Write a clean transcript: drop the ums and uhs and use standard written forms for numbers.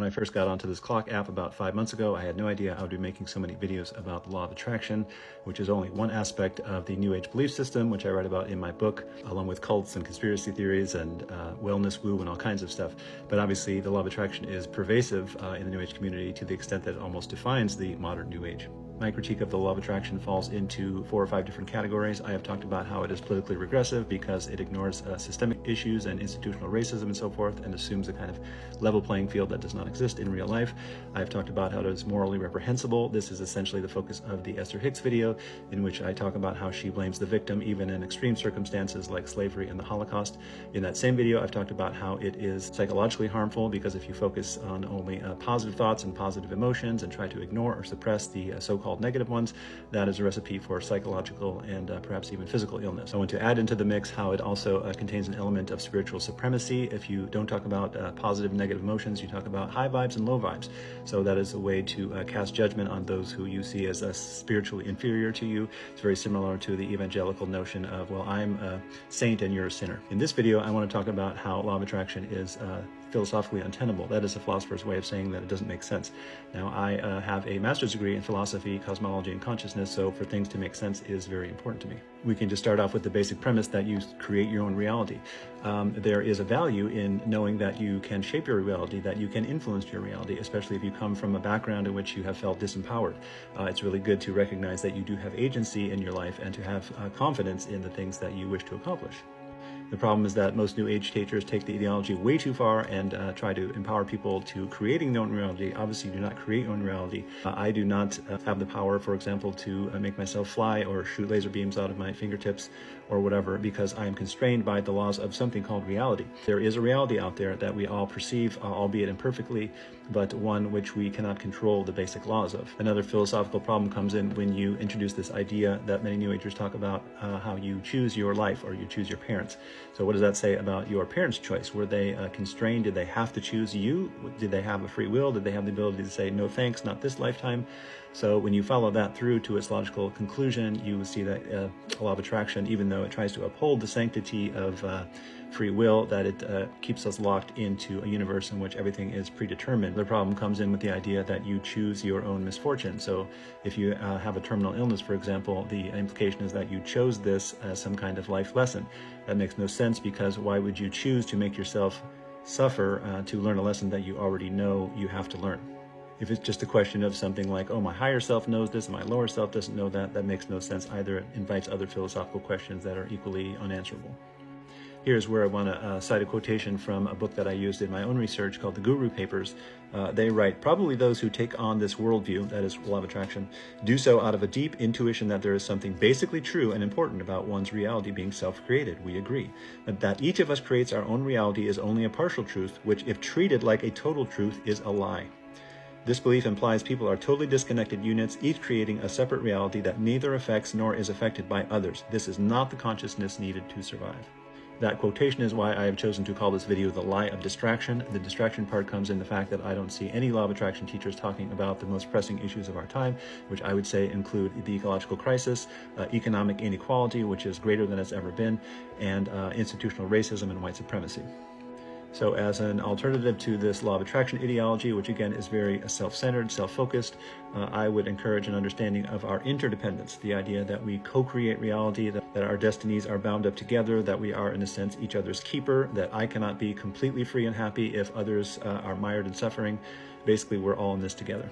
I first got onto this clock app about 5 months ago, I had no idea I would be making so many videos about the law of attraction, which is only one aspect of the New Age belief system, which I write about in my book, along with cults and conspiracy theories and wellness woo and all kinds of stuff. But obviously the law of attraction is pervasive in the New Age community to the extent that it almost defines the modern New Age. My critique of the law of attraction falls into 4 or 5 different categories. I have talked about how it is politically regressive because it ignores systemic issues and institutional racism and so forth and assumes a kind of level playing field that does not exist in real life. I've talked about how it is morally reprehensible. This is essentially the focus of the Esther Hicks video, in which I talk about how she blames the victim even in extreme circumstances like slavery and the Holocaust. In that same video, I've talked about how it is psychologically harmful because if you focus on only positive thoughts and positive emotions and try to ignore or suppress the so-called negative ones, that is a recipe for psychological and perhaps even physical illness. I want to add into the mix how it also contains an element of spiritual supremacy. If you don't talk about positive and negative emotions, you talk about high vibes and low vibes. So that is a way to cast judgment on those who you see as spiritually inferior to you. It's very similar to the evangelical notion of, well, I'm a saint and you're a sinner. In this video, I want to talk about how law of attraction is philosophically untenable. That is a philosopher's way of saying that it doesn't make sense. Now, I have a master's degree in philosophy, cosmology, and consciousness, so for things to make sense is very important to me. We can just start off with the basic premise that you create your own reality. There is a value in knowing that you can shape your reality, that you can influence your reality, especially if you come from a background in which you have felt disempowered. It's really good to recognize that you do have agency in your life and to have confidence in the things that you wish to accomplish. The problem is that most New Age teachers take the ideology way too far and try to empower people to creating their own reality. Obviously, you do not create your own reality. I do not have the power, for example, to make myself fly or shoot laser beams out of my fingertips or whatever, because I am constrained by the laws of something called reality. There is a reality out there that we all perceive, albeit imperfectly, but one which we cannot control the basic laws of. Another philosophical problem comes in when you introduce this idea that many New Agers talk about, how you choose your life or you choose your parents. So what does that say about your parents' choice? Were they constrained? Did they have to choose you? Did they have a free will? Did they have the ability to say, no thanks, not this lifetime? So when you follow that through to its logical conclusion, you will see that law of attraction, even though it tries to uphold the sanctity of free will, that it keeps us locked into a universe in which everything is predetermined. The problem comes in with the idea that you choose your own misfortune. So if you have a terminal illness, for example, the implication is that you chose this as some kind of life lesson. That makes no sense, because why would you choose to make yourself suffer to learn a lesson that you already know you have to learn? If it's just a question of something like, oh, my higher self knows this and my lower self doesn't know that, that makes no sense either. It invites other philosophical questions that are equally unanswerable. Here's where I want to cite a quotation from a book that I used in my own research called the Guru Papers. They write, probably those who take on this worldview, that is law of attraction, do so out of a deep intuition that there is something basically true and important about one's reality being self-created. We agree. But that each of us creates our own reality is only a partial truth, which if treated like a total truth is a lie. This belief implies people are totally disconnected units, each creating a separate reality that neither affects nor is affected by others. This is not the consciousness needed to survive. That quotation is why I have chosen to call this video the lie of distraction. The distraction part comes in the fact that I don't see any law of attraction teachers talking about the most pressing issues of our time, which I would say include the ecological crisis, economic inequality, which is greater than it's ever been, and institutional racism and white supremacy. So as an alternative to this law of attraction ideology, which again is very self-centered, self-focused, I would encourage an understanding of our interdependence, the idea that we co-create reality, that our destinies are bound up together, that we are in a sense each other's keeper, that I cannot be completely free and happy if others are mired in suffering. Basically, we're all in this together.